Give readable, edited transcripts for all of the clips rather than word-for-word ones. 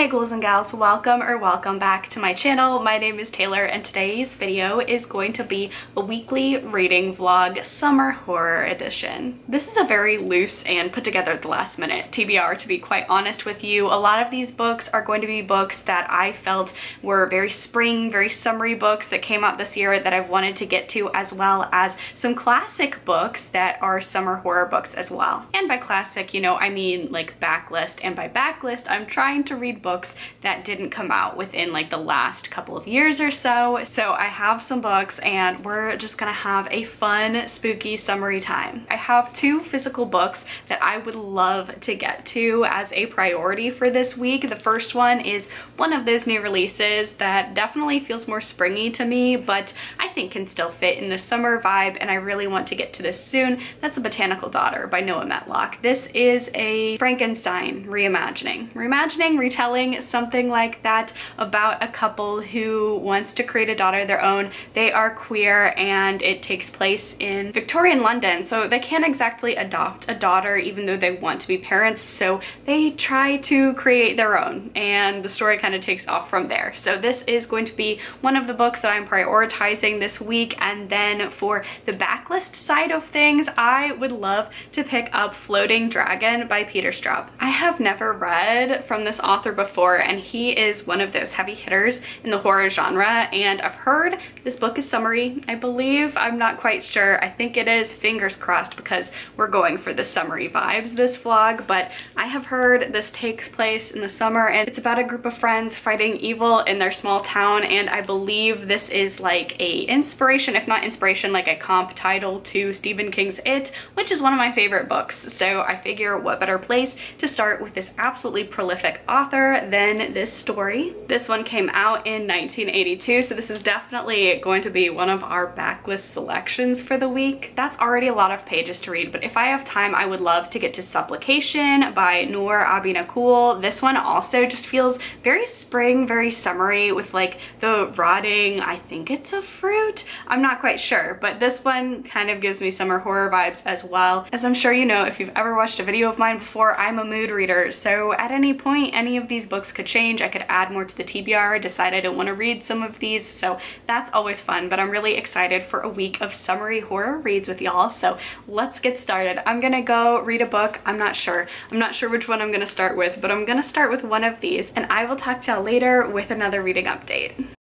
Hey ghouls and gals, welcome back to my channel. My name is Taylor and today's video is going to be a weekly reading vlog, summer horror edition. This is a very loose and put together at the last minute TBR, to be quite honest with you. A lot of these books are going to be books that I felt were very spring, very summery books that came out this year that I've wanted to get to, as well as some classic books that are summer horror books as well. And by classic, you know, I mean like backlist, and by backlist I'm trying to read books that didn't come out within like the last couple of years or so. So I have some books and we're just gonna have a fun, spooky, summery time. I have two physical books that I would love to get to as a priority for this week. The first one is one of those new releases that definitely feels more springy to me, but I think can still fit in the summer vibe, and I really want to get to this soon. That's A Botanical Daughter by Nour Medlock. This is a Frankenstein reimagining, retelling, something like that, about a couple who wants to create a daughter of their own. They are queer and it takes place in Victorian London, so they can't exactly adopt a daughter even though they want to be parents, so they try to create their own, and the story kind of takes off from there. So this is going to be one of the books that I'm prioritizing this week. And then for the backlist side of things, I would love to pick up Floating Dragon by Peter Straub. I have never read from this author before, and he is one of those heavy hitters in the horror genre, and I've heard this book is summery, I believe. I'm not quite sure. I think it is, fingers crossed, because we're going for the summery vibes this vlog, but I have heard this takes place in the summer and it's about a group of friends fighting evil in their small town, and I believe this is like a inspiration, if not inspiration, like a comp title to Stephen King's It, which is one of my favorite books. So I figure what better place to start with this absolutely prolific author than this story. This one came out in 1982, so this is definitely going to be one of our backlist selections for the week. That's already a lot of pages to read, but if I have time, I would love to get to Supplication by Nour, Abi-Nakhoul. This one also just feels very spring, very summery, with like the rotting, I think it's a fruit, I'm not quite sure, but this one kind of gives me summer horror vibes as well. As I'm sure you know, if you've ever watched a video of mine before, I'm a mood reader, so at any point any of these books could change. I could add more to the TBR, decide I don't want to read some of these, so that's always fun. But I'm really excited for a week of summery horror reads with y'all, so let's get started. I'm gonna go read a book. I'm not sure which one I'm gonna start with, but I'm gonna start with one of these, and I will talk to y'all later with another reading update.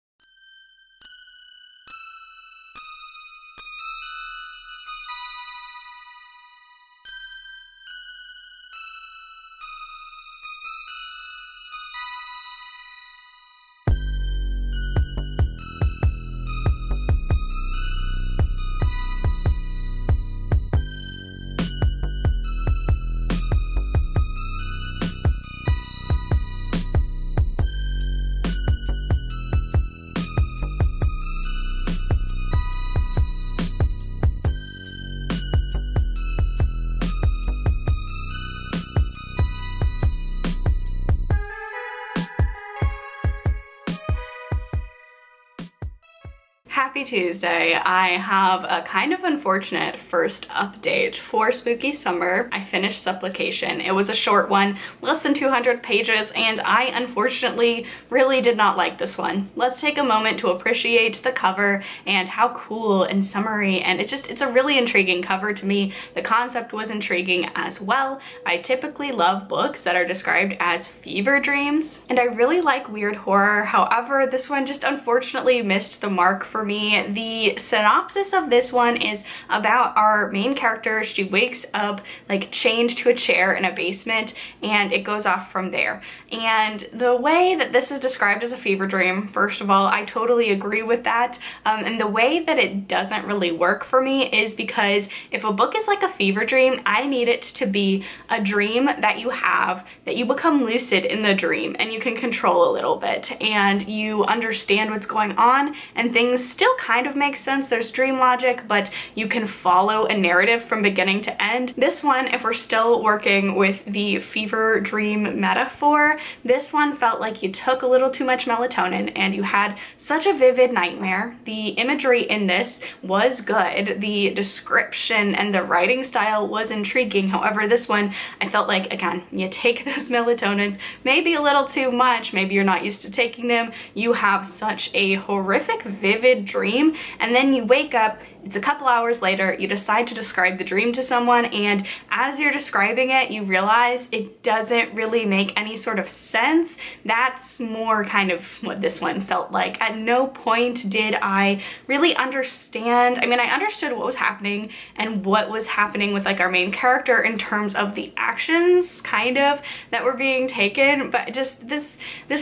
Happy Tuesday. I have a kind of unfortunate first update for spooky summer. I finished Supplication. It was a short one, less than 200 pages, and I unfortunately really did not like this one. Let's take a moment to appreciate the cover and how cool and summery, and it's a really intriguing cover to me. The concept was intriguing as well. I typically love books that are described as fever dreams, and I really like weird horror. However, this one just unfortunately missed the mark for me. The synopsis of this one is about our main character. She wakes up like chained to a chair in a basement, and it goes off from there. And the way that this is described as a fever dream, first of all, I totally agree with that. And the way that it doesn't really work for me is because if a book is like a fever dream, I need it to be a dream that you have, that you become lucid in the dream and you can control a little bit and you understand what's going on, and things still still kind of makes sense. There's dream logic, but you can follow a narrative from beginning to end. This one, if we're still working with the fever dream metaphor, this one felt like you took a little too much melatonin and you had such a vivid nightmare. The imagery in this was good. The description and the writing style was intriguing. However, this one, I felt like, again, you take those melatonins, maybe a little too much, maybe you're not used to taking them, you have such a horrific, vivid dream, and then you wake up, it's a couple hours later, you decide to describe the dream to someone, and as you're describing it, you realize it doesn't really make any sort of sense. That's more kind of what this one felt like. At no point did I really understand. I mean, I understood what was happening and what was happening with like our main character in terms of the actions kind of that were being taken, but just this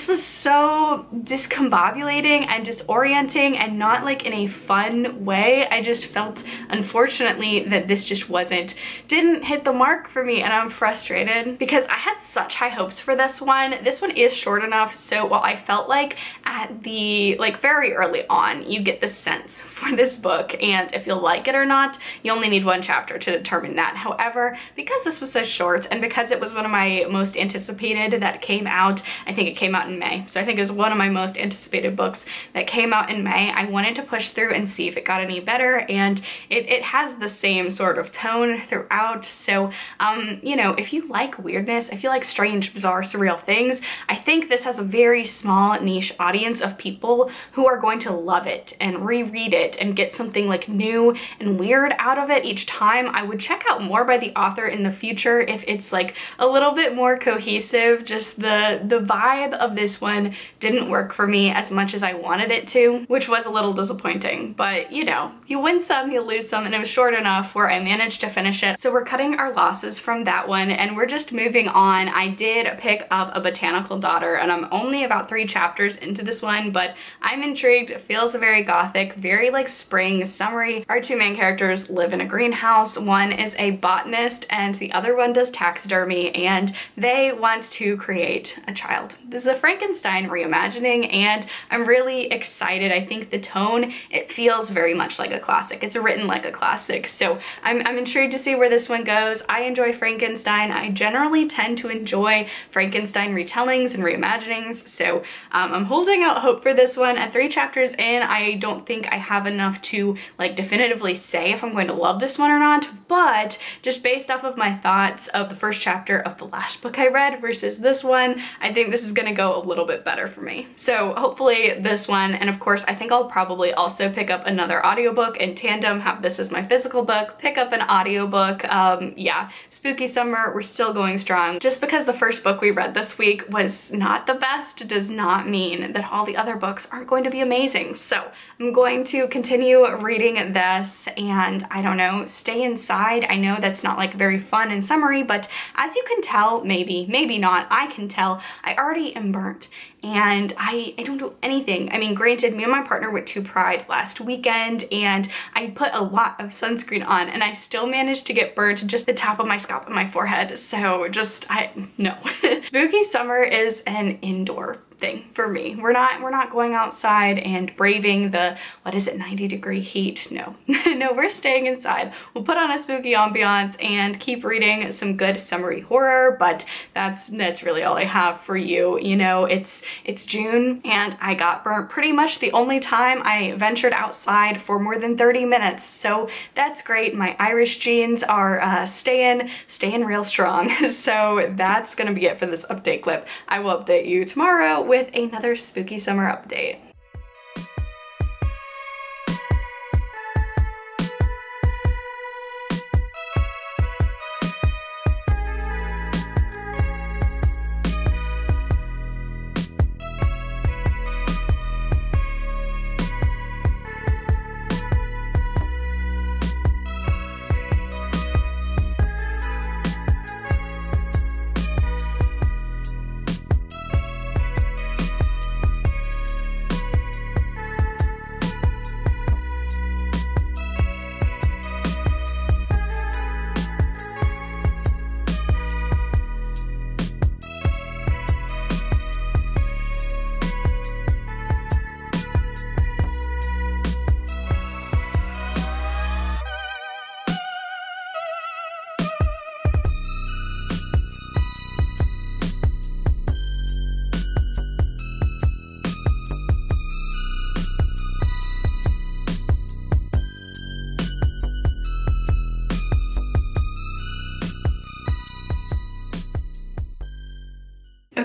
was so discombobulating and disorienting and not like in a fun way. I just felt, unfortunately, that this just didn't hit the mark for me, and I'm frustrated because I had such high hopes for this one. This one is short enough, so while I felt like at the, like very early on, you get the sense for this book, and if you'll like it or not, you only need one chapter to determine that. However, because this was so short, and because it was one of my most anticipated that came out, I think it came out in May, so I think it was one of my most anticipated books that came out in May, I wanted to push through and see if it got any better, and it has the same sort of tone throughout. So you know, if you like weirdness, if you like strange, bizarre, surreal things, I think this has a very small niche audience of people who are going to love it and reread it and get something like new and weird out of it each time. I would check out more by the author in the future if it's like a little bit more cohesive. Just the vibe of this one didn't work for me as much as I wanted it to, which was a little disappointing, but you know, you win some, you lose some, and it was short enough where I managed to finish it. So we're cutting our losses from that one and we're just moving on. I did pick up A Botanical Daughter and I'm only about 3 chapters into this one, but I'm intrigued. It feels very gothic, very like spring, summery. Our 2 main characters live in a greenhouse. One is a botanist and the other one does taxidermy, and they want to create a child. This is a Frankenstein reimagining and I'm really excited. I think the tone, it feels very much like a classic. It's written like a classic, so I'm intrigued to see where this one goes. I enjoy Frankenstein. I generally tend to enjoy Frankenstein retellings and reimaginings, so I'm holding out hope for this one. At 3 chapters in, I don't think I have enough to like definitively say if I'm going to love this one or not, but just based off of my thoughts of the first chapter of the last book I read versus this one, I think this is gonna go a little bit better for me. So hopefully this one, and of course I think I'll probably also pick up another audiobook in tandem, have this as my physical book, pick up an audiobook. Yeah, spooky summer, we're still going strong. Just because the first book we read this week was not the best does not mean that all the other books aren't going to be amazing. So I'm going to continue reading this and I don't know, stay inside. I know that's not like very fun and summery, but as you can tell, maybe not, I can tell, I already am burnt and I don't do anything. I mean, granted, me and my partner went to Pride last weekend and I put a lot of sunscreen on and I still managed to get burnt just the top of my scalp and my forehead. So just, no. Spooky summer is an indoor thing for me. We're not going outside and braving the, what is it, 90-degree heat. No. No, we're staying inside. We'll put on a spooky ambiance and keep reading some good summery horror, but that's really all I have for you. You know, it's June and I got burnt pretty much the only time I ventured outside for more than 30 minutes. So that's great. My Irish genes are staying real strong. So that's gonna be it for this update clip. I will update you tomorrow with another spooky summer update.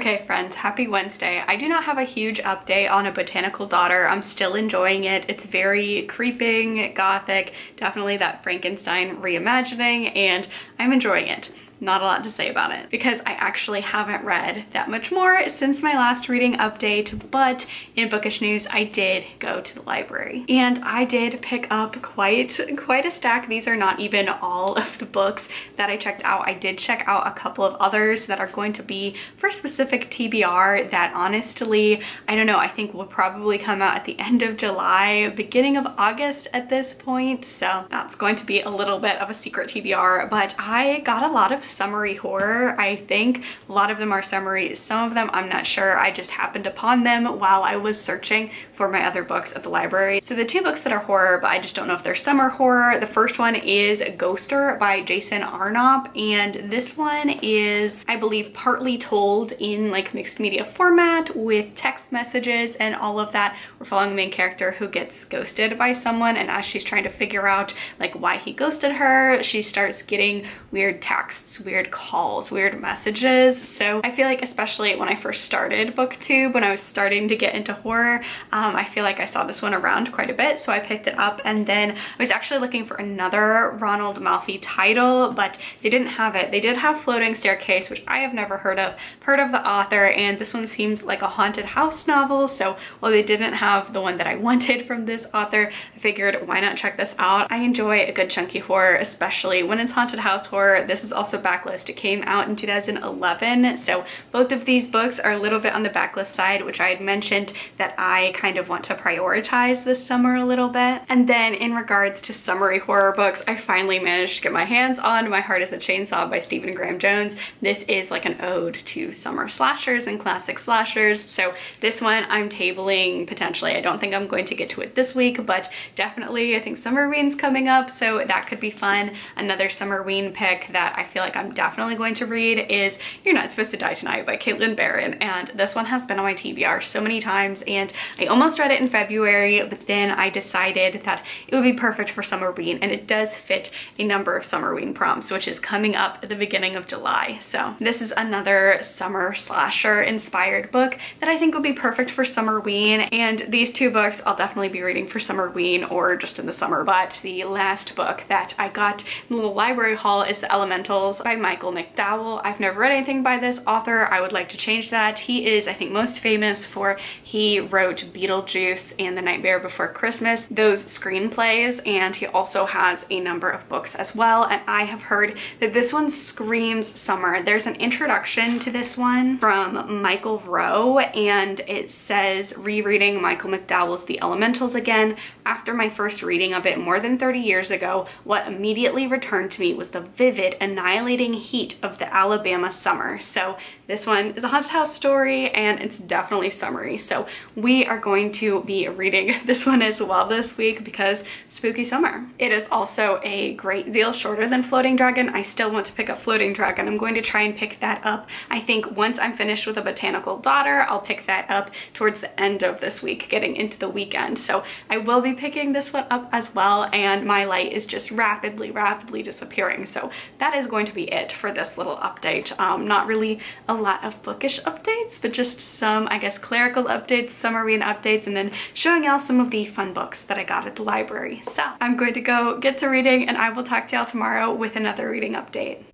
Okay friends, happy Wednesday. I do not have a huge update on A Botanical Daughter. I'm still enjoying it. It's very creeping, gothic, definitely that Frankenstein reimagining, and I'm enjoying it. Not a lot to say about it because I actually haven't read that much more since my last reading update, but in bookish news, I did go to the library and I did pick up quite a stack. These are not even all of the books that I checked out. I did check out a couple of others that are going to be for specific TBR that honestly, I don't know, I think will probably come out at the end of July, beginning of August at this point. So that's going to be a little bit of a secret TBR, but I got a lot of summery horror. I think a lot of them are summery. Some of them I'm not sure. I just happened upon them while I was searching for my other books at the library. So the two books that are horror, but I just don't know if they're summer horror. The first one is Ghoster by Jason Arnott, and this one is, I believe, partly told in like mixed media format with text messages and all of that. We're following the main character who gets ghosted by someone, and as she's trying to figure out like why he ghosted her, she starts getting weird texts, weird calls, weird messages. So I feel like especially when I first started booktube, when I was starting to get into horror, I feel like I saw this one around quite a bit, so I picked it up. And then I was actually looking for another Ronald Malfi title, but they didn't have it. They did have Floating Staircase, which I have never heard of. Heard of the author, and this one seems like a haunted house novel, so while they didn't have the one that I wanted from this author, I figured why not check this out. I enjoy a good chunky horror, especially when it's haunted house horror. This is also backlist. It came out in 2011, so both of these books are a little bit on the backlist side, which I had mentioned that I kind of want to prioritize this summer a little bit. And then in regards to summery horror books, I finally managed to get my hands on My Heart is a Chainsaw by Stephen Graham Jones. This is like an ode to summer slashers and classic slashers, so this one I'm tabling potentially. I don't think I'm going to get to it this week, but definitely I think Summerween's coming up, so that could be fun. Another Summerween pick that I feel like I'm definitely going to read is You're Not Supposed to Die Tonight by Caitlin Barron, and this one has been on my TBR so many times, and I almost read it in February, but then I decided that it would be perfect for Summerween, and it does fit a number of Summerween prompts, which is coming up at the beginning of July. So this is another summer slasher inspired book that I think would be perfect for Summerween, and these two books I'll definitely be reading for Summerween or just in the summer. But the last book that I got in the little library haul is The Elementals by Michael McDowell. I've never read anything by this author. I would like to change that. He is, I think, most famous for he wrote Beetlejuice and The Nightmare Before Christmas, those screenplays, and he also has a number of books as well, and I have heard that this one screams summer. There's an introduction to this one from Michael Rowe, and it says, rereading Michael McDowell's The Elementals again. After my first reading of it more than 30 years ago, what immediately returned to me was the vivid, annihilating heat of the Alabama summer. So this one is a haunted house story, and it's definitely summery. So we are going to be reading this one as well this week because spooky summer. It is also a great deal shorter than Floating Dragon. I still want to pick up Floating Dragon. I'm going to try and pick that up. I think once I'm finished with A Botanical Daughter, I'll pick that up towards the end of this week, getting into the weekend. So I will be picking this one up as well, and my light is just rapidly disappearing. So that is going to be it for this little update. Not really a lot of bookish updates, but just some, I guess, clerical updates, Summerween updates, and then showing y'all some of the fun books that I got at the library. So I'm going to go get to reading, and I will talk to y'all tomorrow with another reading update.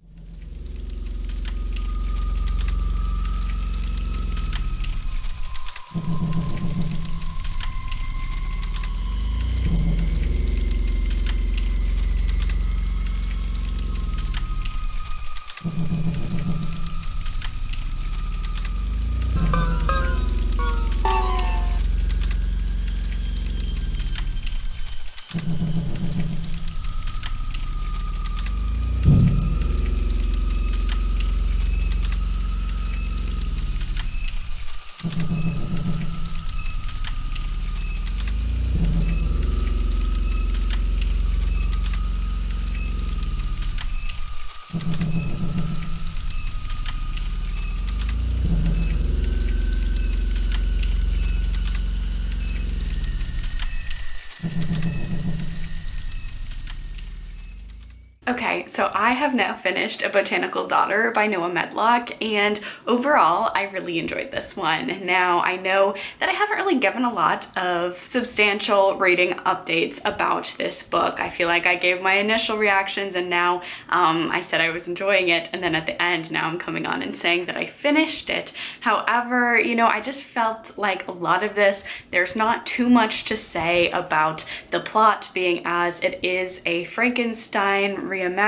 Okay, Okay, so I have now finished A Botanical Daughter by Nour Medlock, and overall I really enjoyed this one. Now I know that I haven't really given a lot of substantial rating updates about this book. I feel like I gave my initial reactions and now I said I was enjoying it, and then at the end now I'm coming on and saying that I finished it. However, you know, I just felt like a lot of this, there's not too much to say about the plot, being as it is a Frankenstein reimagining,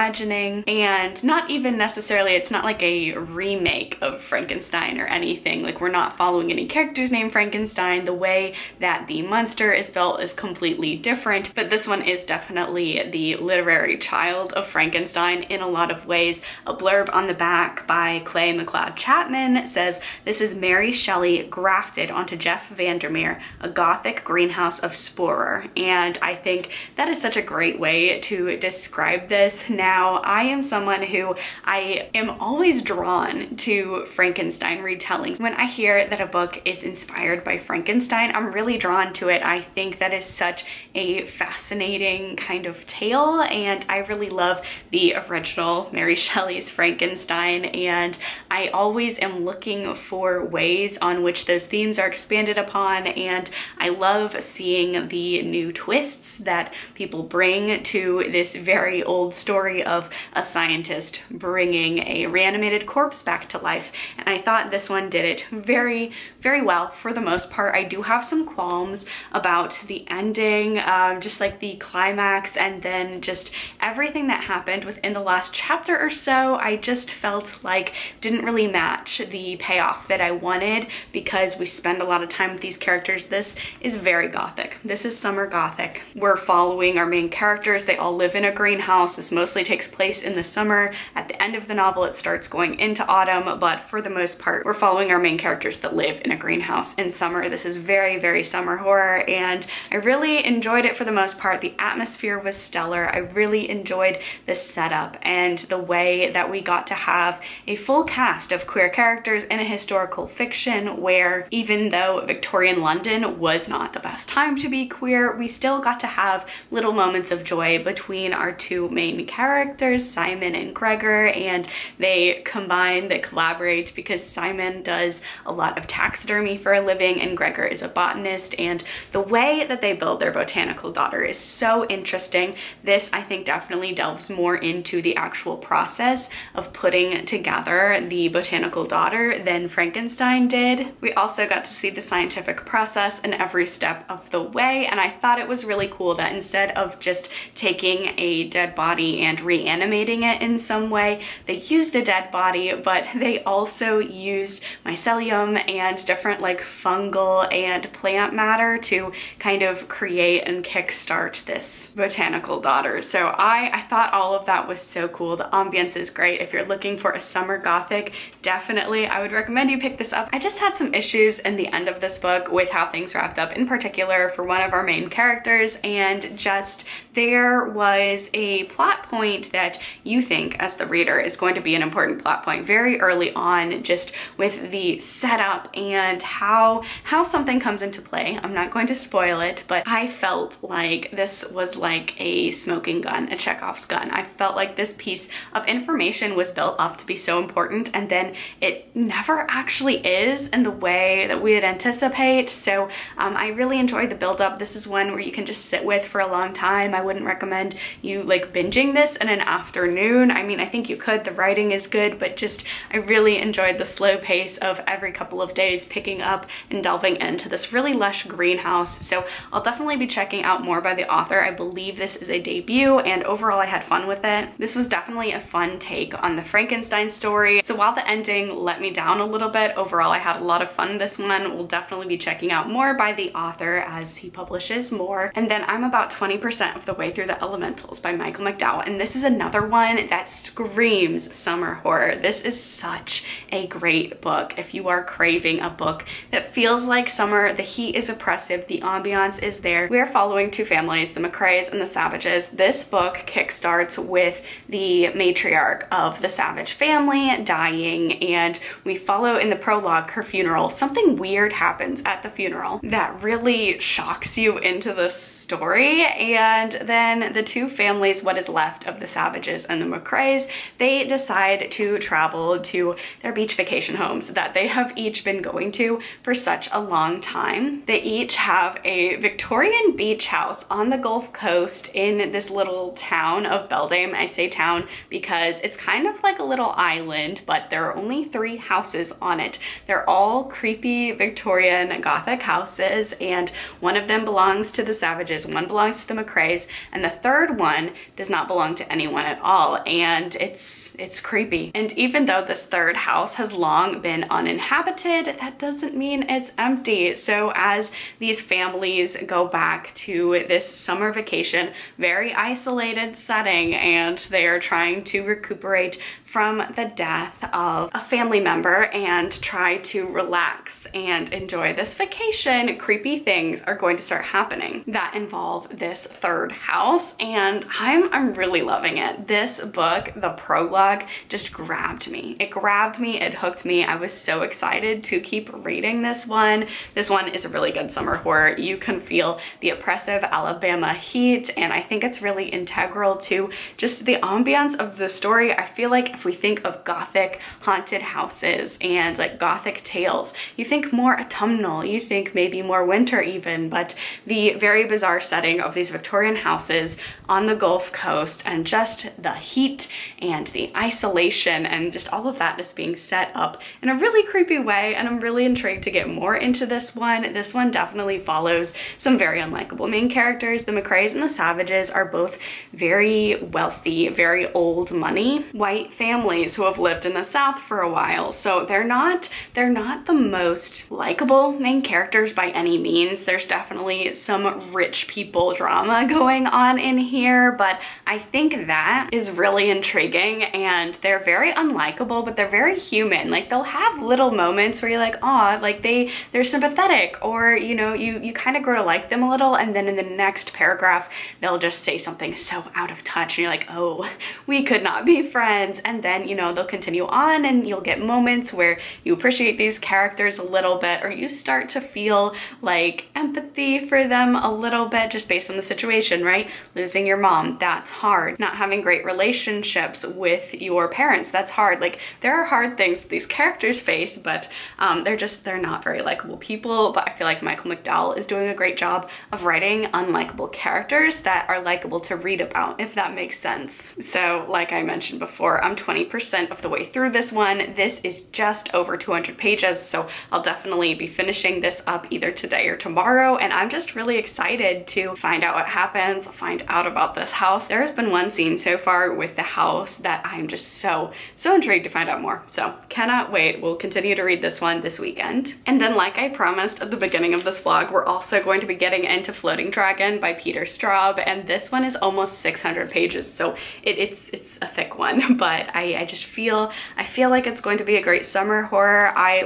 and not even necessarily, it's not like a remake of Frankenstein or anything. Like, we're not following any characters named Frankenstein. The way that the monster is built is completely different, but this one is definitely the literary child of Frankenstein in a lot of ways. A blurb on the back by Clay McLeod Chapman says, "This is Mary Shelley grafted onto Jeff Vandermeer, a gothic greenhouse of sporer." And I think that is such a great way to describe this. Now, I am someone who I am always drawn to Frankenstein retellings. When I hear that a book is inspired by Frankenstein, I'm really drawn to it. I think that is such a fascinating kind of tale, and I really love the original Mary Shelley's Frankenstein, and I always am looking for ways on which those themes are expanded upon, and I love seeing the new twists that people bring to this very old story of a scientist bringing a reanimated corpse back to life. And I thought this one did it very, very well for the most part. I do have some qualms about the ending, just like the climax, and then just everything that happened within the last chapter or so. I just felt like didn't really match the payoff that I wanted, because we spend a lot of time with these characters. This is very gothic. This is summer gothic. We're following our main characters. They all live in a greenhouse. This mostly takes place in the summer. At the end of the novel, it starts going into autumn, but for the most part, we're following our main characters that live in a greenhouse in summer. This is very, very summer horror, and I really enjoyed it for the most part. The atmosphere was stellar. I really enjoyed the setup and the way that we got to have a full cast of queer characters in a historical fiction where, even though Victorian London was not the best time to be queer, we still got to have little moments of joy between our two main characters, Simon and Gregor, and they combine, they collaborate, because Simon does a lot of taxidermy for a living and Gregor is a botanist, and the way that they build their botanical daughter is so interesting. This, I think, definitely delves more into the actual process of putting together the botanical daughter than Frankenstein did. We also got to see the scientific process in every step of the way, and I thought it was really cool that instead of just taking a dead body and reanimating it in some way, they used a dead body, but they also used mycelium and different like fungal and plant matter to kind of create and kickstart this botanical daughter. So I thought all of that was so cool. The ambience is great. If you're looking for a summer gothic, definitely I would recommend you pick this up. I just had some issues in the end of this book with how things wrapped up, in particular for one of our main characters, and just there was a plot point that you think as the reader is going to be an important plot point very early on, just with the setup and how something comes into play. I'm not going to spoil it, but I felt like this was like a smoking gun, a Chekhov's gun. I felt like this piece of information was built up to be so important, and then it never actually is in the way that we'd anticipate. So I really enjoyed the build-up. This is one where you can just sit with for a long time. I wouldn't recommend you like binging this in an afternoon. I mean, I think you could, the writing is good, but just I really enjoyed the slow pace of every couple of days picking up and delving into this really lush greenhouse. So I'll definitely be checking out more by the author. I believe this is a debut, and overall I had fun with it. This was definitely a fun take on the Frankenstein story. So while the ending let me down a little bit, overall I had a lot of fun in this one. We'll definitely be checking out more by the author as he publishes more. And then I'm about 20% of the way through The Elementals by Michael McDowell, and this is another one that screams summer horror. This is such a great book. If you are craving a book that feels like summer, the heat is oppressive, the ambiance is there. We are following two families, the McCraes and the Savages. This book kickstarts with the matriarch of the Savage family dying, and we follow in the prologue her funeral. Something weird happens at the funeral that really shocks you into the story, and then the two families, what is left of of the Savages and the McCraes, they decide to travel to their beach vacation homes that they have each been going to for such a long time. They each have a Victorian beach house on the Gulf Coast in this little town of Beldame. I say town because it's kind of like a little island, but there are only 3 houses on it. They're all creepy Victorian Gothic houses, and one of them belongs to the Savages, one belongs to the McCraes, and the third one does not belong to anyone at all, and it's creepy. And even though this third house has long been uninhabited, that doesn't mean it's empty. So as these families go back to this summer vacation, very isolated setting, and they are trying to recuperate from the death of a family member and try to relax and enjoy this vacation, creepy things are going to start happening that involve this third house, and I'm really loving it. This book, the prologue, just grabbed me. It grabbed me, it hooked me. I was so excited to keep reading this one. This one is a really good summer horror. You can feel the oppressive Alabama heat, and I think it's really integral to just the ambiance of the story. I feel like if we think of Gothic haunted houses and like Gothic tales, you think more autumnal, you think maybe more winter even, but the very bizarre setting of these Victorian houses on the Gulf Coast and just the heat and the isolation and just all of that is being set up in a really creepy way, and I'm really intrigued to get more into this one. This one definitely follows some very unlikable main characters. The McCraes and the Savages are both very wealthy, very old money, white families who have lived in the South for a while. So they're not the most likable main characters by any means. There's definitely some rich people drama going on in here, but I think that is really intriguing, and they're very unlikable, but they're very human. Like they'll have little moments where you're like, aw, like they're sympathetic, or you know, you kind of grow to like them a little, and then in the next paragraph they'll just say something so out of touch and you're like, oh, we could not be friends. And then, you know, they'll continue on and you'll get moments where you appreciate these characters a little bit, or you start to feel like empathy for them a little bit just based on the situation, right? Losing your mom, that's hard. Not having great relationships with your parents, that's hard. Like there are hard things these characters face, but they're not very likable people. But I feel like Michael McDowell is doing a great job of writing unlikable characters that are likable to read about, if that makes sense. So like I mentioned before, I'm 20% of the way through this one. This is just over 200 pages, so I'll definitely be finishing this up either today or tomorrow, and I'm just really excited to find out what happens, find out about this house. There has been one scene so far with the house that I'm just so intrigued to find out more, so cannot wait. We'll continue to read this one this weekend. And then like I promised at the beginning of this vlog, we're also going to be getting into Floating Dragon by Peter Straub, and this one is almost 600 pages, so it's a thick one, but I just feel like it's going to be a great summer horror. I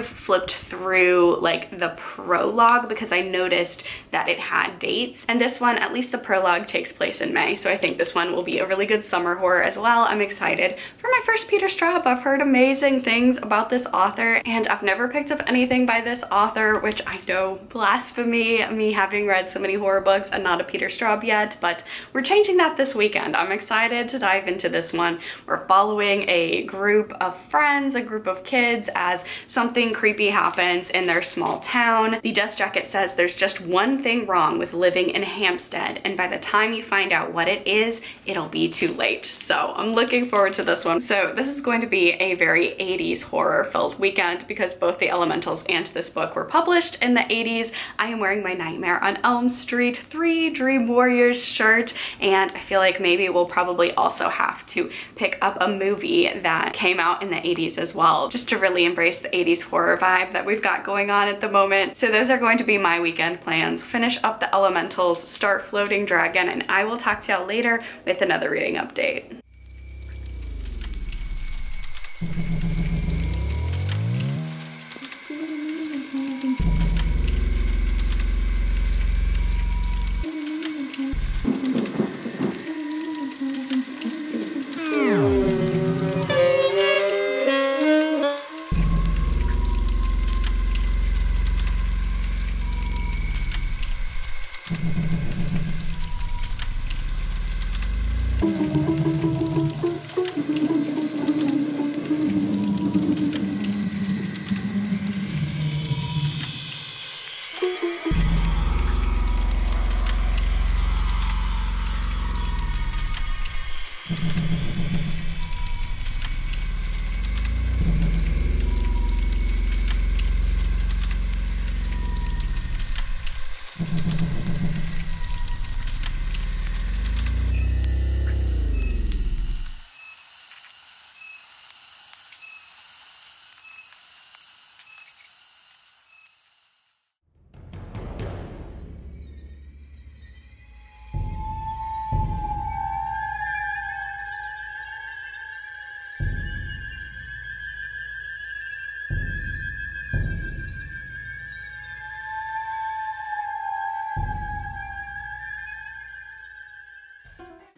flipped through like the prologue because I noticed that it had dates, and this one, at least the prologue, takes place in May, so I think this one will be a really good summer horror as well. I'm excited for my first Peter Straub. I've heard amazing things about this author, and I've never picked up anything by this author, which I know, blasphemy, me having read so many horror books and not a Peter Straub yet, but we're changing that this weekend. I'm excited to dive into this one. We're following a group of friends, a group of kids, as something creepy happens in their small town. The dust jacket says there's just one thing wrong with living in Hampstead, and by the time you find out what it is, it'll be too late. So I'm looking forward to this one. So this is going to be a very 80s horror filled weekend because both the Elementals and this book were published in the 80s. I am wearing my Nightmare on Elm Street 3 Dream Warriors shirt, and I feel like maybe we'll probably also have to pick up a movie that came out in the 80s as well, just to really embrace the 80s horror vibe that we've got going on at the moment. So those are going to be my weekend plans. Finish up the Elementals, start Floating Dragon, and I will talk to y'all later with another reading update.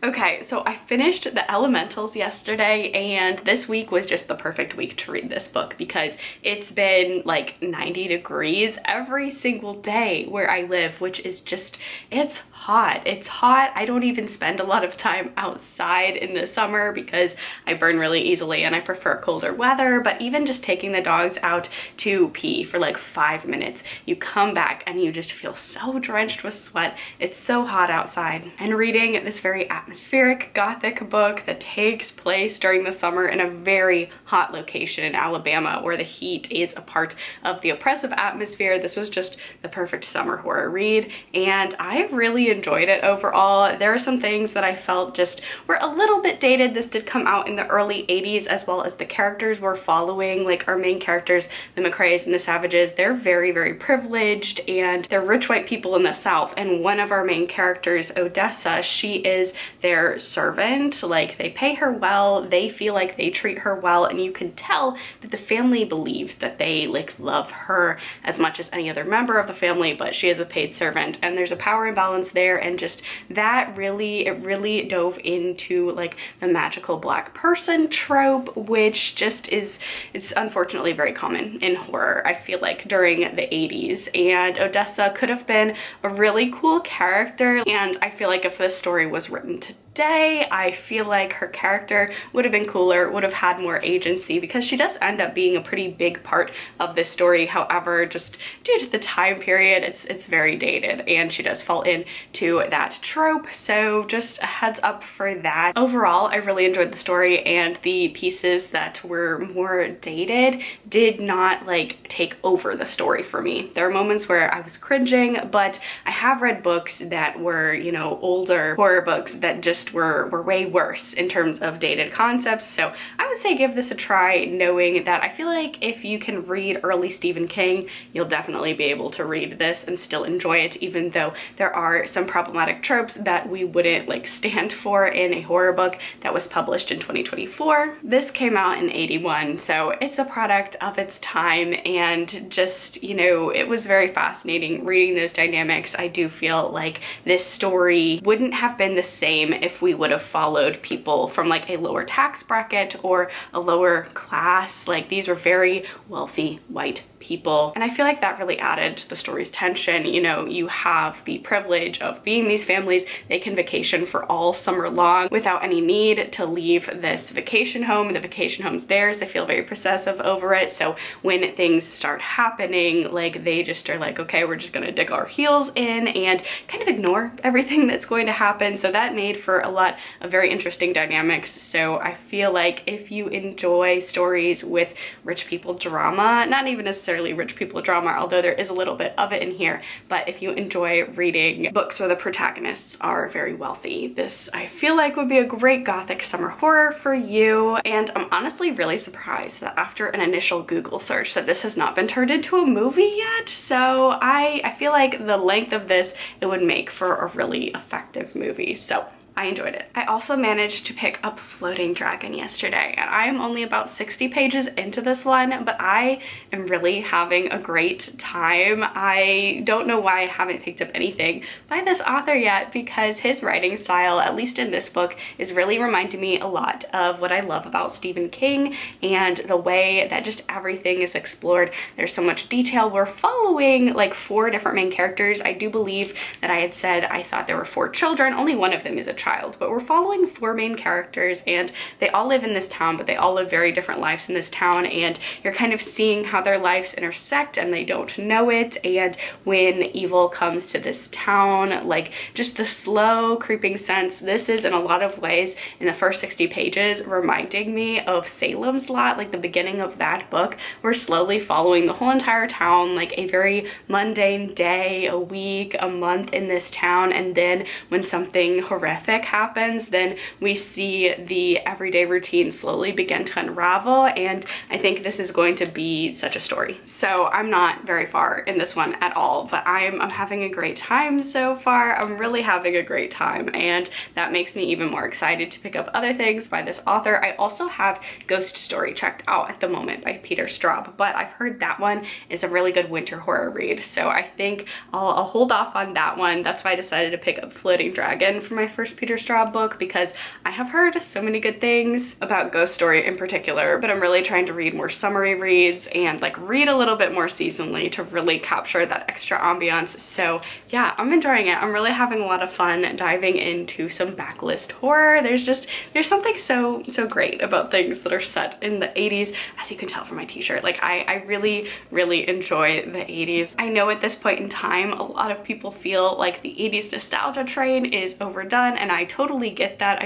Okay, so I finished The Elementals yesterday, and this week was just the perfect week to read this book because it's been like 90 degrees every single day where I live, which is just, it's hot. It's hot. I don't even spend a lot of time outside in the summer because I burn really easily and I prefer colder weather, but even just taking the dogs out to pee for like 5 minutes, you come back and you just feel so drenched with sweat. It's so hot outside. And reading this very atmospheric gothic book that takes place during the summer in a very hot location in Alabama where the heat is a part of the oppressive atmosphere, this was just the perfect summer horror read, and I really enjoyed it overall. There are some things that I felt just were a little bit dated. This did come out in the early 80s, as well as the characters we're following, like our main characters, the McCraes and the Savages, they're very, very privileged and they're rich white people in the South, and one of our main characters, Odessa, she is their servant. Like, they pay her well, they feel like they treat her well, and you can tell that the family believes that they like love her as much as any other member of the family, but she is a paid servant, and there's a power imbalance there, and just that really dove into like the magical black person trope, which just is, it's unfortunately very common in horror, I feel like, during the 80s. And Odessa could have been a really cool character, and I feel like if this story was written today, I feel like her character would have been cooler, would have had more agency, because she does end up being a pretty big part of this story. However, just due to the time period, it's very dated, and she does fall into that trope, so just a heads up for that. Overall, I really enjoyed the story, and the pieces that were more dated did not like take over the story for me. There are moments where I was cringing, but I have read books that were, you know, older horror books that just were way worse in terms of dated concepts, so I would say give this a try, knowing that I feel like if you can read early Stephen King, you'll definitely be able to read this and still enjoy it, even though there are some problematic tropes that we wouldn't like stand for in a horror book that was published in 2024. This came out in 81, so it's a product of its time, and just, you know, it was very fascinating reading those dynamics. I do feel like this story wouldn't have been the same if we would have followed people from like a lower tax bracket or a lower class. Like, these were very wealthy white people, and I feel like that really added to the story's tension. You know, you have the privilege of being these families, they can vacation for all summer long without any need to leave this vacation home. The vacation home's theirs, they feel very possessive over it, so when things start happening, like, they just are like, okay, we're just gonna dig our heels in and kind of ignore everything that's going to happen. So that made for a lot of very interesting dynamics. So I feel like if you enjoy stories with rich people drama, not even necessarily rich people drama, although there is a little bit of it in here, but if you enjoy reading books where the protagonists are very wealthy, this I feel like would be a great gothic summer horror for you. And I'm honestly really surprised that after an initial Google search that this has not been turned into a movie yet. So I feel like the length of this, it would make for a really effective movie. So I enjoyed it. I also managed to pick up Floating Dragon yesterday, and I'm only about 60 pages into this one, but I am really having a great time. I don't know why I haven't picked up anything by this author yet, because his writing style, at least in this book, is really reminding me a lot of what I love about Stephen King, and the way that just everything is explored. There's so much detail. We're following like 4 different main characters. I do believe that I had said I thought there were 4 children. Only one of them is a child, child, but we're following 4 main characters, and they all live in this town, but they all live very different lives in this town, and you're kind of seeing how their lives intersect and they don't know it. And when evil comes to this town, like just the slow creeping sense, this is in a lot of ways in the first 60 pages reminding me of Salem's Lot, like the beginning of that book. We're slowly following the whole entire town, like a very mundane day, a week, a month in this town, and then when something horrific happens, then we see the everyday routine slowly begin to unravel. And I think this is going to be such a story. So I'm not very far in this one at all, but I'm having a great time so far. I'm really having a great time, and that makes me even more excited to pick up other things by this author. I also have Ghost Story checked out at the moment by Peter Straub, but I've heard that one is a really good winter horror read, so I think I'll hold off on that one. That's why I decided to pick up Floating Dragon for my first Peter Straub book, because I have heard so many good things about Ghost Story in particular, but I'm really trying to read more summary reads and like read a little bit more seasonally to really capture that extra ambiance. So yeah, I'm enjoying it. I'm really having a lot of fun diving into some backlist horror. There's something so great about things that are set in the 80s, as you can tell from my t-shirt. Like I really enjoy the 80s. I know at this point in time a lot of people feel like the 80s nostalgia train is overdone, and I totally get that.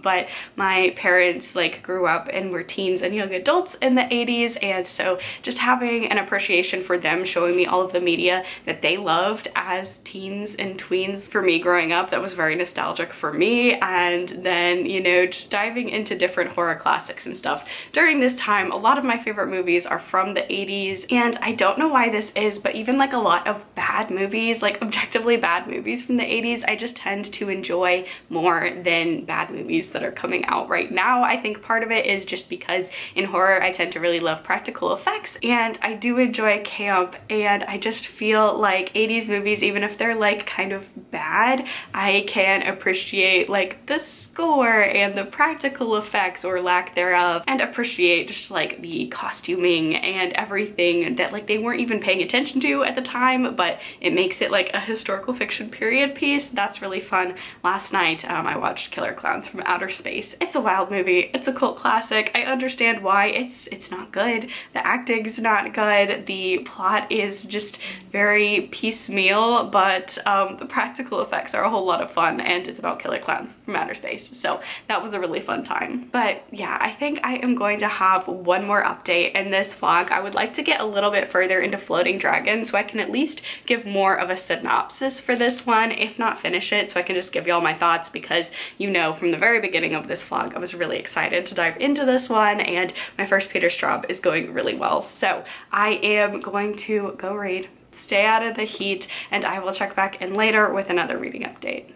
But my parents like grew up and were teens and young adults in the 80s, and so just having an appreciation for them showing me all of the media that they loved as teens and tweens for me growing up, that was very nostalgic for me. And then, you know, just diving into different horror classics and stuff during this time. A lot of my favorite movies are from the 80s, and I don't know why this is, but even like a lot of bad movies, like objectively bad movies from the 80s, I just tend to enjoy more than bad movies that are coming out right now. I think part of it is just because in horror I tend to really love practical effects, and I do enjoy camp, and I just feel like 80s movies, even if they're like kind of bad, I can appreciate like the score and the practical effects or lack thereof, and appreciate just like the costuming and everything that like they weren't even paying attention to at the time, but it makes it like a historical fiction period piece. That's really fun. Last night I watched Killer Klowns from Outer Space. It's a wild movie. It's a cult classic. I understand why it's not good. The acting's not good. The plot is just very piecemeal, but the practical effects are a whole lot of fun, and it's about killer clowns from outer space. So that was a really fun time. But yeah, I think I am going to have one more update in this vlog. I would like to get a little bit further into Floating Dragon so I can at least give more of a synopsis for this one, if not finish it, so I can just give y'all my thoughts, because you know from the very beginning of this vlog I was really excited to dive into this one, and my first Peter Straub is going really well. So I am going to go read, stay out of the heat, and I will check back in later with another reading update.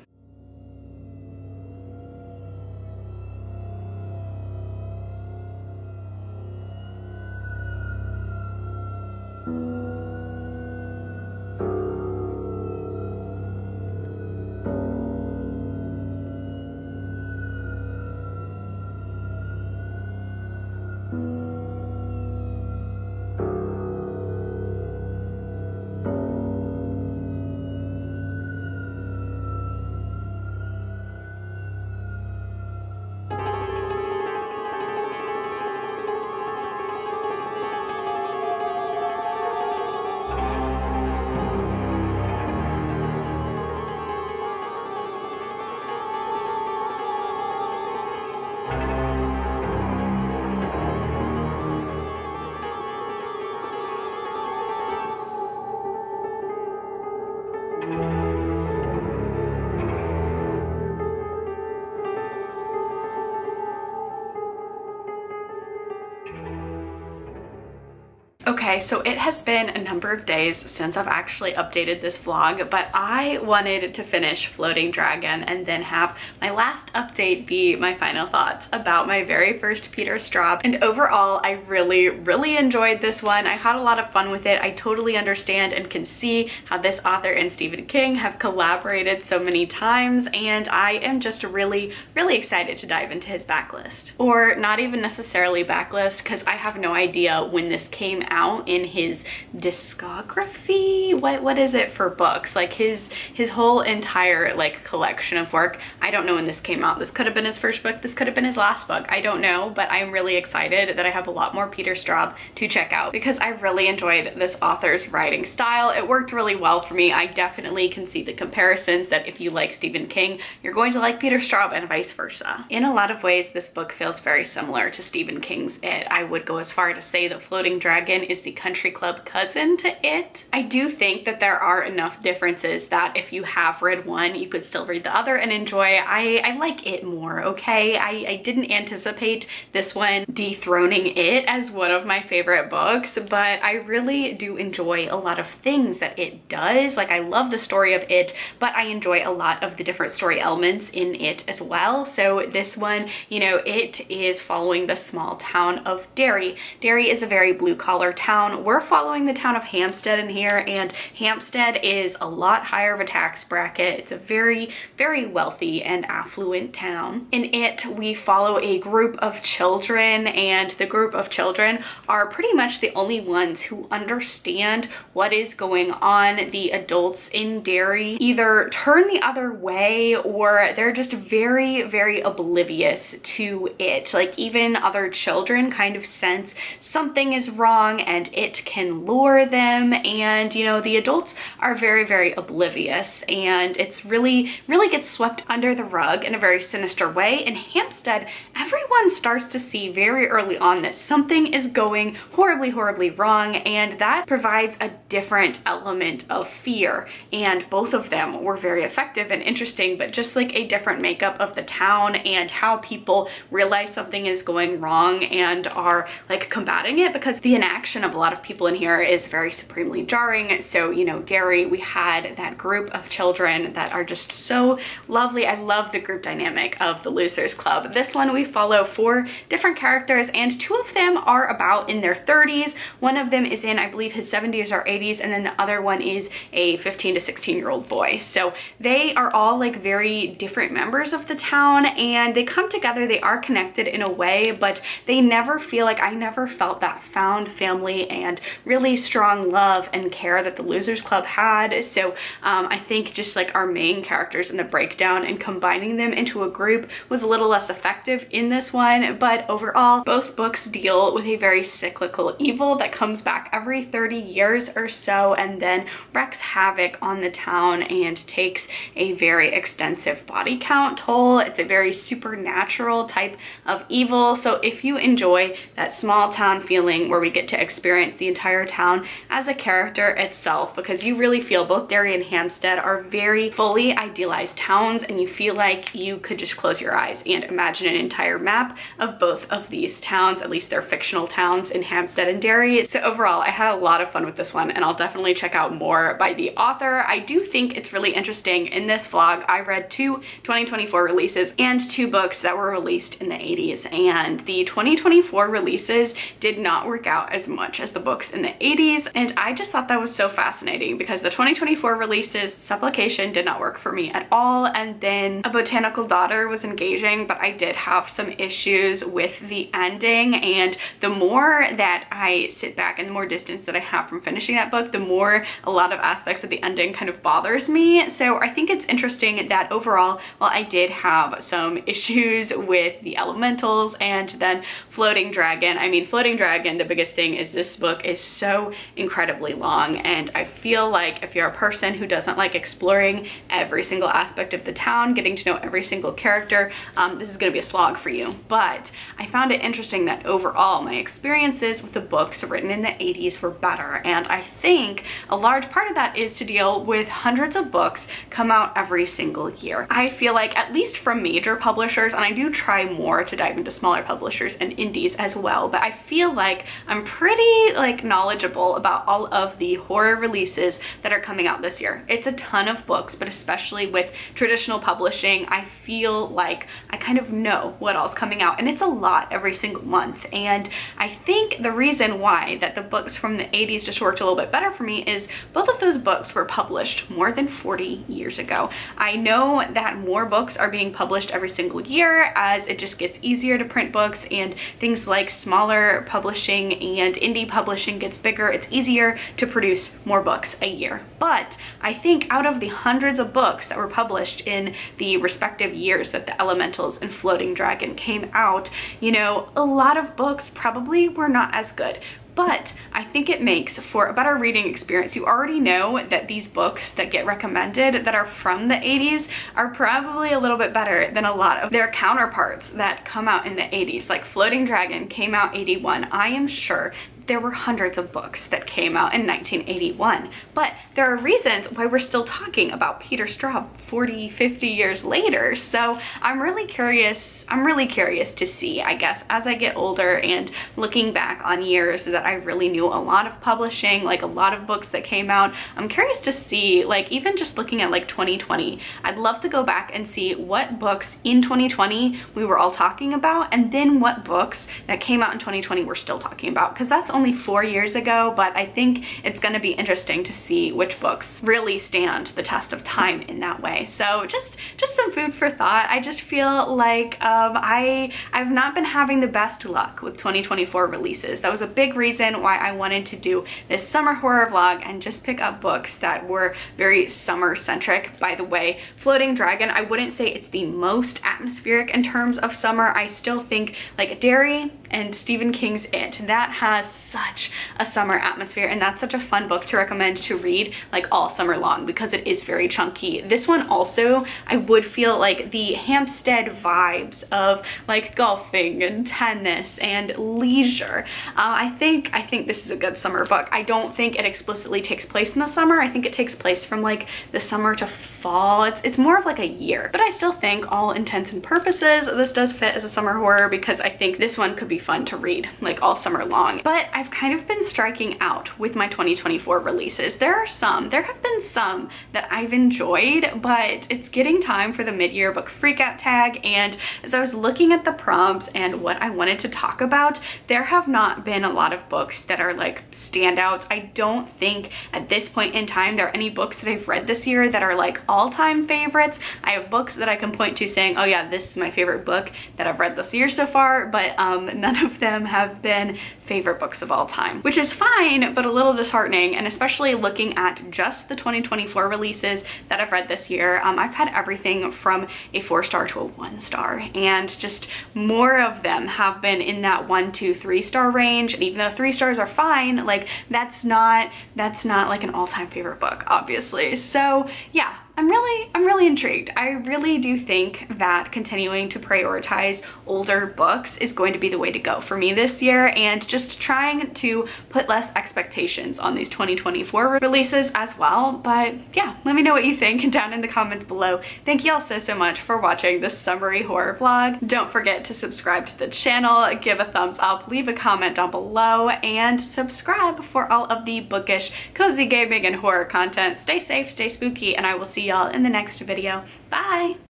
Okay, so it has been a number of days since I've actually updated this vlog, but I wanted to finish Floating Dragon and then have my last update be my final thoughts about my very first Peter Straub. And overall, I really enjoyed this one. I had a lot of fun with it. I totally understand and can see how this author and Stephen King have collaborated so many times, and I am just really excited to dive into his backlist. Or not even necessarily backlist, because I have no idea when this came out. out in his discography. What is it for books? Like his whole entire like collection of work. I don't know when this came out. This could have been his first book. This could have been his last book. I don't know, but I'm really excited that I have a lot more Peter Straub to check out because I really enjoyed this author's writing style. It worked really well for me. I definitely can see the comparisons that if you like Stephen King, you're going to like Peter Straub and vice versa. In a lot of ways, this book feels very similar to Stephen King's It. I would go as far to say that Floating Dragon is the country club cousin to It. I do think that there are enough differences that if you have read one, you could still read the other and enjoy. I like It more, okay? I didn't anticipate this one dethroning It as one of my favorite books, but I really do enjoy a lot of things that It does. Like I love the story of It, but I enjoy a lot of the different story elements in It as well. So this one, you know, it is following the small town of Derry. Derry is a very blue-collar town. We're following the town of Hampstead in here, and Hampstead is a lot higher of a tax bracket. It's a very, very wealthy and affluent town. In It, we follow a group of children, and the group of children are pretty much the only ones who understand what is going on. The adults in Derry either turn the other way or they're just very, very oblivious to it. Like even other children kind of sense something is wrong and it can lure them, and you know, the adults are very, very oblivious, and it's really gets swept under the rug in a very sinister way. In Hampstead, everyone starts to see very early on that something is going horribly, horribly wrong, and that provides a different element of fear, and both of them were very effective and interesting, but just like a different makeup of the town and how people realize something is going wrong and are like combating it, because the inaction of a lot of people in here is very supremely jarring. So, you know, Derry, we had that group of children that are just so lovely. I love the group dynamic of the Losers Club. This one we follow 4 different characters, and 2 of them are about in their 30s. One of them is in, I believe, his 70s or 80s, and then the other one is a 15 to 16-year-old boy. So they are all like very different members of the town, and they come together. They are connected in a way, but they never feel like, I never felt that found family and really strong love and care that the Losers Club had. So I think just like our main characters in the breakdown and combining them into a group was a little less effective in this one. But overall, both books deal with a very cyclical evil that comes back every 30 years or so and then wreaks havoc on the town and takes a very extensive body count toll. It's a very supernatural type of evil. So if you enjoy that small town feeling where we get to experience the entire town as a character itself, because you really feel both Derry and Hampstead are very fully idealized towns, and you feel like you could just close your eyes and imagine an entire map of both of these towns, at least they're fictional towns in Hampstead and Derry. So overall, I had a lot of fun with this one, and I'll definitely check out more by the author. I do think it's really interesting. In this vlog, I read 2 2024 releases and 2 books that were released in the 80s, and the 2024 releases did not work out as much as the books in the 80s, and I just thought that was so fascinating because the 2024 releases, Supplication, did not work for me at all, and then A Botanical Daughter was engaging, but I did have some issues with the ending, and the more that I sit back and the more distance that I have from finishing that book, the more a lot of aspects of the ending kind of bothers me. So I think it's interesting that overall, while I did have some issues with the elementals and then Floating Dragon, I mean, Floating Dragon, the biggest thing is this book is so incredibly long, and I feel like if you're a person who doesn't like exploring every single aspect of the town, getting to know every single character, this is going to be a slog for you. But I found it interesting that overall my experiences with the books written in the 80s were better, and I think a large part of that is to deal with hundreds of books come out every single year. I feel like, at least from major publishers, and I do try more to dive into smaller publishers and indies as well, but I feel like I'm pretty like knowledgeable about all of the horror releases that are coming out this year. It's a ton of books, but especially with traditional publishing, I feel like I kind of know what all's coming out, and it's a lot every single month. And I think the reason why that the books from the 80s just worked a little bit better for me is both of those books were published more than 40 years ago. I know that more books are being published every single year as it just gets easier to print books, and things like smaller publishing and indie indie publishing gets bigger, it's easier to produce more books a year. But I think out of the hundreds of books that were published in the respective years that the Elementals and Floating Dragon came out, you know, a lot of books probably were not as good. But I think it makes for a better reading experience. You already know that these books that get recommended that are from the 80s are probably a little bit better than a lot of their counterparts that come out in the 80s. Like Floating Dragon came out 81. I am sure there were hundreds of books that came out in 1981, but there are reasons why we're still talking about Peter Straub 40, 50 years later. So I'm really curious to see, I guess, as I get older and looking back on years that I really knew a lot of publishing, like a lot of books that came out, I'm curious to see, like even just looking at like 2020, I'd love to go back and see what books in 2020 we were all talking about, and then what books that came out in 2020 we're still talking about, because that's only 4 years ago, but I think it's going to be interesting to see which books really stand the test of time in that way. So just some food for thought. I just feel like I've not been having the best luck with 2024 releases. That was a big reason why I wanted to do this summer horror vlog and just pick up books that were very summer centric. By the way, Floating Dragon, I wouldn't say it's the most atmospheric in terms of summer. I still think like Derry and Stephen King's It, that has such a summer atmosphere, and that's such a fun book to recommend to read like all summer long because it is very chunky. This one also, I would feel like the Hampstead vibes of like golfing and tennis and leisure. I think this is a good summer book. I don't think it explicitly takes place in the summer. I think it takes place from like the summer to fall. It's more of like a year, but I still think all intents and purposes this does fit as a summer horror because I think this one could be fun to read like all summer long. But I've kind of been striking out with my 2024 releases. There have been some that I've enjoyed, but it's getting time for the mid-year book freakout tag, and as I was looking at the prompts and what I wanted to talk about, there have not been a lot of books that are like standouts. I don't think at this point in time there are any books that I've read this year that are like all-time favorites. I have books that I can point to saying, oh yeah, this is my favorite book that I've read this year so far, but none of them have been favorite books of all time, which is fine, but a little disheartening. And especially looking at just the 2024 releases that I've read this year, I've had everything from a 4-star to a 1-star, and just more of them have been in that 1, 2, 3-star range. And even though 3 stars are fine, like that's not like an all-time favorite book, obviously. So yeah, I'm really intrigued. I really do think that continuing to prioritize older books is going to be the way to go for me this year, and just trying to put less expectations on these 2024 releases as well. But yeah, let me know what you think down in the comments below. Thank you all so much for watching this summery horror vlog. Don't forget to subscribe to the channel, give a thumbs up, leave a comment down below, and subscribe for all of the bookish, cozy gaming, and horror content. Stay safe, stay spooky, and I will see y'all in the next video. Bye!